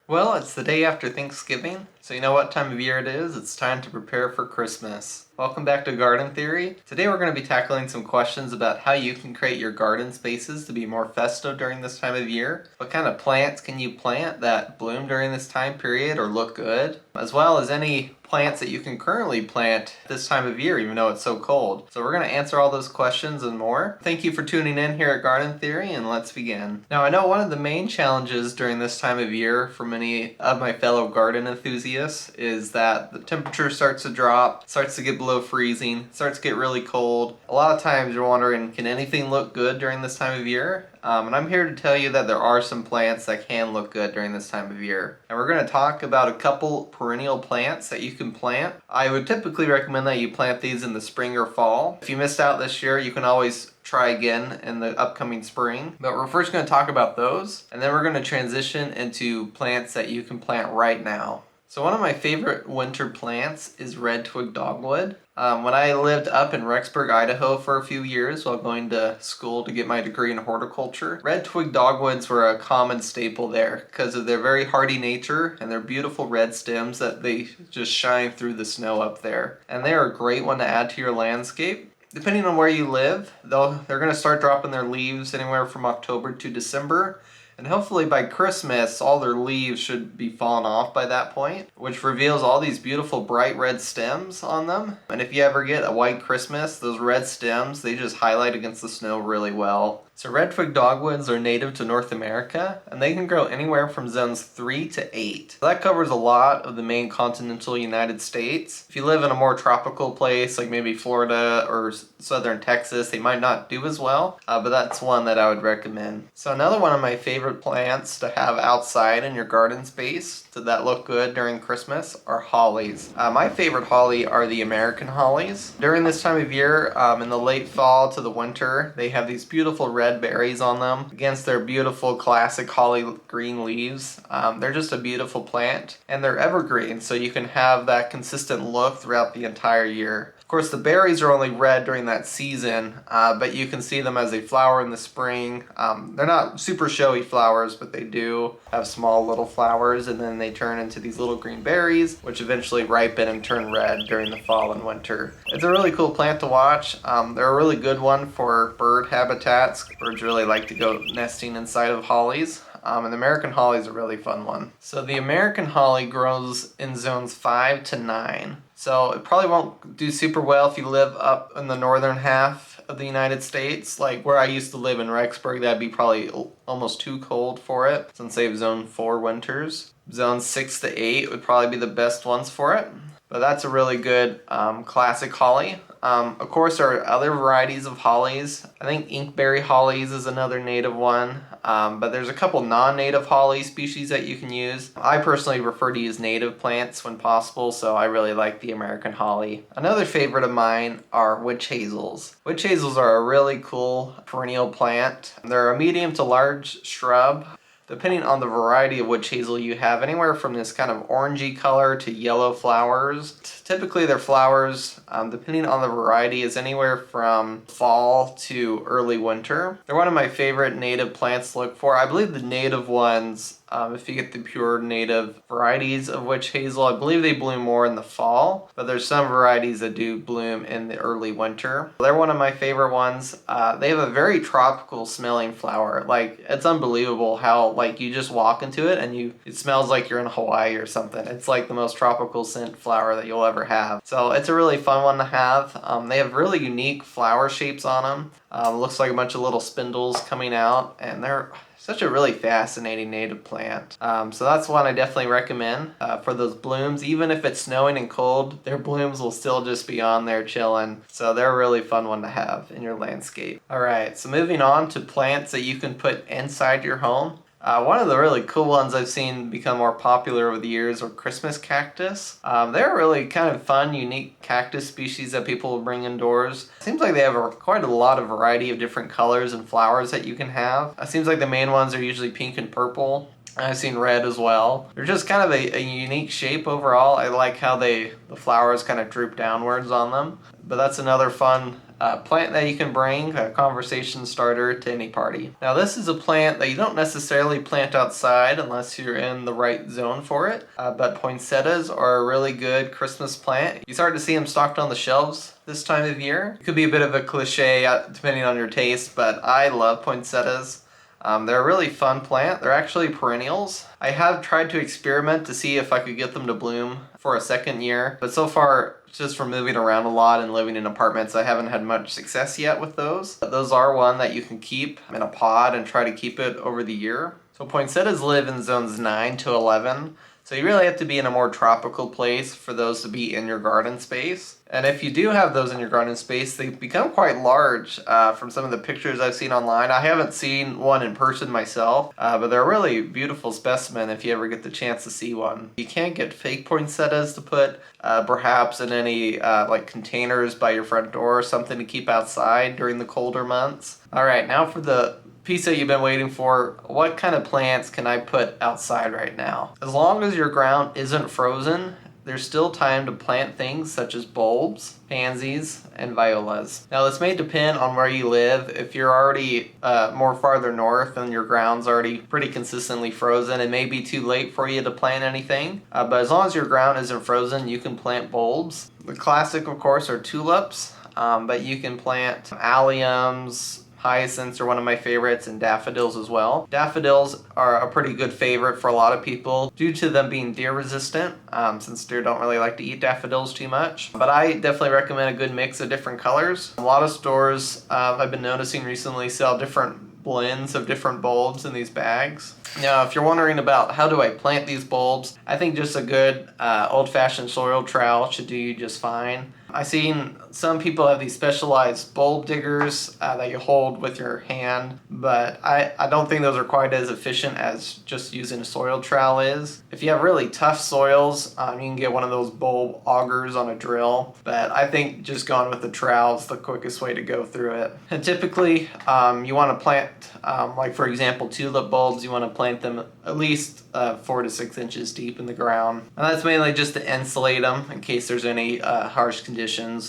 Well, it's the day after Thanksgiving, so you know what time of year it is? It's time to prepare for Christmas. Welcome back to Garden Theory. Today we're going to be tackling some questions about how you can create your garden spaces to be more festive during this time of year. What kind of plants can you plant that bloom during this time period or look good? As well as any plants that you can currently plant this time of year even though it's so cold. So we're going to answer all those questions and more. Thank you for tuning in here at Garden Theory, and let's begin. Now, I know one of the main challenges during this time of year for many of my fellow garden enthusiasts is that the temperature starts to drop, starts to get below freezing, starts to get really cold. A lot of times you're wondering, can anything look good during this time of year? And I'm here to tell you that there are some plants that can look good during this time of year. And we're going to talk about a couple perennial plants that you can plant. I would typically recommend that you plant these in the spring or fall. If you missed out this year, you can always try again in the upcoming spring. But we're first going to talk about those, and then we're going to transition into plants that you can plant right now. So one of my favorite winter plants is red twig dogwood. When I lived up in Rexburg, Idaho for a few years while going to school to get my degree in horticulture, red twig dogwoods were a common staple there because of their very hardy nature and their beautiful red stems that they just shine through the snow up there. And they are a great one to add to your landscape. Depending on where you live, they're going to start dropping their leaves anywhere from October to December. And hopefully by Christmas, all their leaves should be fallen off by that point, which reveals all these beautiful bright red stems on them. And if you ever get a white Christmas, those red stems, they just highlight against the snow really well. So red twig dogwoods are native to North America, and they can grow anywhere from zones 3 to 8. So that covers a lot of the main continental United States. If you live in a more tropical place, like maybe Florida or southern Texas, they might not do as well, but that's one that I would recommend. So another one of my favorite plants to have outside in your garden space that look good during Christmas are hollies. My favorite holly are the American hollies. During this time of year, in the late fall to the winter, they have these beautiful red berries on them against their beautiful classic holly green leaves. They're just a beautiful plant, and they're evergreen, so you can have that consistent look throughout the entire year. Of course, the berries are only red during that season, but you can see them as they flower in the spring. They're not super showy flowers, but they do have small little flowers, and then they turn into these little green berries, which eventually ripen and turn red during the fall and winter. It's a really cool plant to watch. They're a really good one for bird habitats. Birds really like to go nesting inside of hollies. And the American holly is a really fun one. So the American holly grows in zones 5 to 9. So it probably won't do super well if you live up in the northern half of the United States. Like where I used to live in Rexburg, that'd be probably almost too cold for it, since they have zone 4 winters. Zone 6 to 8 would probably be the best ones for it. But that's a really good classic holly. Of course, there are other varieties of hollies. I think inkberry hollies is another native one. But there's a couple non-native holly species that you can use. I personally prefer to use native plants when possible, so I really like the American holly. Another favorite of mine are witch hazels. Witch hazels are a really cool perennial plant. They're a medium to large shrub. Depending on the variety of witch hazel you have, anywhere from this kind of orangey color to yellow flowers. Typically their flowers, depending on the variety, is anywhere from fall to early winter. They're one of my favorite native plants to look for. I believe the native ones, if you get the pure native varieties of witch hazel, I believe they bloom more in the fall, but there's some varieties that do bloom in the early winter. They're one of my favorite ones. They have a very tropical smelling flower. Like, it's unbelievable how, like, you just walk into it and it smells like you're in Hawaii or something. It's like the most tropical scent flower that you'll ever have. So it's a really fun one to have. They have really unique flower shapes on them. Looks like a bunch of little spindles coming out, and they're such a really fascinating native plant. So that's one I definitely recommend for those blooms. Even if it's snowing and cold, their blooms will still just be on there chilling. So they're a really fun one to have in your landscape. Alright, so moving on to plants that you can put inside your home. One of the really cool ones I've seen become more popular over the years are Christmas cactus. They're a really kind of fun, unique cactus species that people will bring indoors. Seems like they have quite a lot of variety of different colors and flowers that you can have. It seems like the main ones are usually pink and purple. I've seen red as well. They're just kind of a unique shape overall. I like how the flowers kind of droop downwards on them. But that's another fun plant that you can bring, a conversation starter to any party. Now this is a plant that you don't necessarily plant outside unless you're in the right zone for it, but poinsettias are a really good Christmas plant. You start to see them stocked on the shelves this time of year. It could be a bit of a cliche depending on your taste, but I love poinsettias. They're a really fun plant. They're actually perennials. I have tried to experiment to see if I could get them to bloom for a second year, but so far, just from moving around a lot and living in apartments, I haven't had much success yet with those. But those are one that you can keep in a pod and try to keep it over the year. So poinsettias live in zones 9 to 11. So you really have to be in a more tropical place for those to be in your garden space. And if you do have those in your garden space, they become quite large from some of the pictures I've seen online. I haven't seen one in person myself, but they're a really beautiful specimen if you ever get the chance to see one. You can get fake poinsettias to put perhaps in any like containers by your front door or something to keep outside during the colder months. All right, now for the piece that you've been waiting for. What kind of plants can I put outside right now? As long as your ground isn't frozen, there's still time to plant things such as bulbs, pansies, and violas. Now this may depend on where you live. If you're already more farther north and your ground's already pretty consistently frozen, it may be too late for you to plant anything. But as long as your ground isn't frozen, you can plant bulbs. The classic, of course, are tulips, but you can plant alliums. Hyacinths are one of my favorites, and daffodils as well. Daffodils are a pretty good favorite for a lot of people due to them being deer resistant, since deer don't really like to eat daffodils too much. But I definitely recommend a good mix of different colors. A lot of stores I've been noticing recently sell different blends of different bulbs in these bags. Now, if you're wondering about how do I plant these bulbs, I think just a good old-fashioned soil trowel should do you just fine. I've seen some people have these specialized bulb diggers that you hold with your hand, but I don't think those are quite as efficient as just using a soil trowel is. If you have really tough soils, you can get one of those bulb augers on a drill, but I think just going with the trowel is the quickest way to go through it. And typically, you want to plant, like for example, tulip bulbs, you want to plant them at least 4 to 6 inches deep in the ground. And that's mainly just to insulate them in case there's any harsh conditions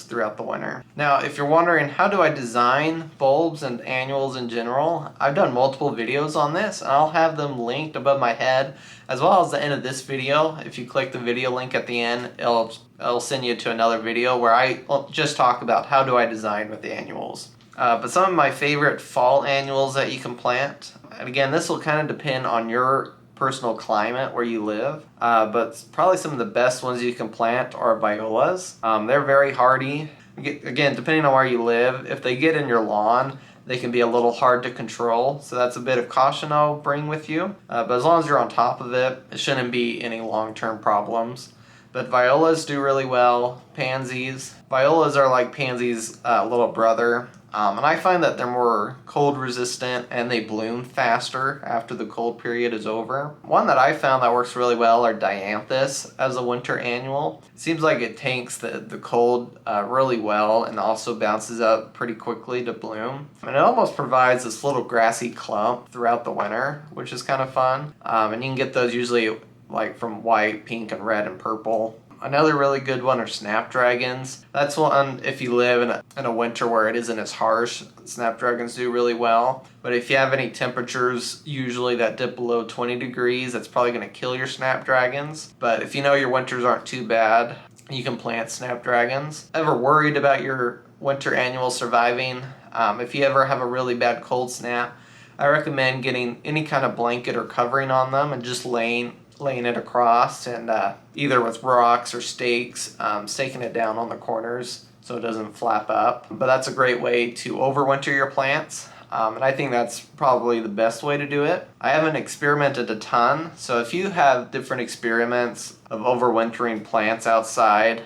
throughout the winter. Now, if you're wondering how do I design bulbs and annuals in general, I've done multiple videos on this, and I'll have them linked above my head as well as the end of this video. If you click the video link at the end, it'll send you to another video where I just talk about how do I design with the annuals. But some of my favorite fall annuals that you can plant, and again, this will kind of depend on your personal climate where you live, but probably some of the best ones you can plant are violas. They're very hardy. Again, depending on where you live, if they get in your lawn, they can be a little hard to control, so that's a bit of caution I'll bring with you. But as long as you're on top of it, it shouldn't be any long-term problems. But violas do really well. Pansies. Violas are like pansies' little brother. And I find that they're more cold resistant and they bloom faster after the cold period is over. One that I found that works really well are dianthus as a winter annual. It seems like it tanks the cold really well and also bounces up pretty quickly to bloom. And it almost provides this little grassy clump throughout the winter, which is kind of fun. And you can get those usually like from white, pink, and red and purple. Another really good one are snapdragons. That's one if you live in a winter where it isn't as harsh. Snapdragons do really well. But if you have any temperatures usually that dip below 20 degrees, that's probably going to kill your snapdragons. But if you know your winters aren't too bad, you can plant snapdragons. Ever worried about your winter annual surviving? If you ever have a really bad cold snap, I recommend getting any kind of blanket or covering on them and just laying it across, and either with rocks or stakes, staking it down on the corners so it doesn't flap up. But that's a great way to overwinter your plants, and I think that's probably the best way to do it. I haven't experimented a ton, so if you have different experiments of overwintering plants outside,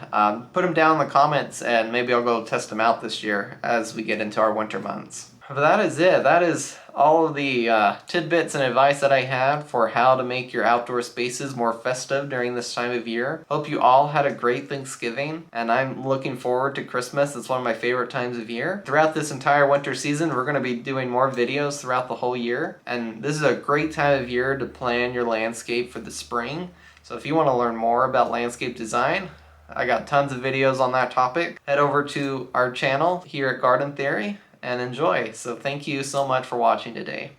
put them down in the comments and maybe I'll go test them out this year as we get into our winter months. But that is it. That is all of the tidbits and advice that I had for how to make your outdoor spaces more festive during this time of year. Hope you all had a great Thanksgiving, and I'm looking forward to Christmas. It's one of my favorite times of year. Throughout this entire winter season, we're going to be doing more videos throughout the whole year, and this is a great time of year to plan your landscape for the spring. So if you want to learn more about landscape design, I got tons of videos on that topic. Head over to our channel here at Garden Theory and enjoy. So thank you so much for watching today.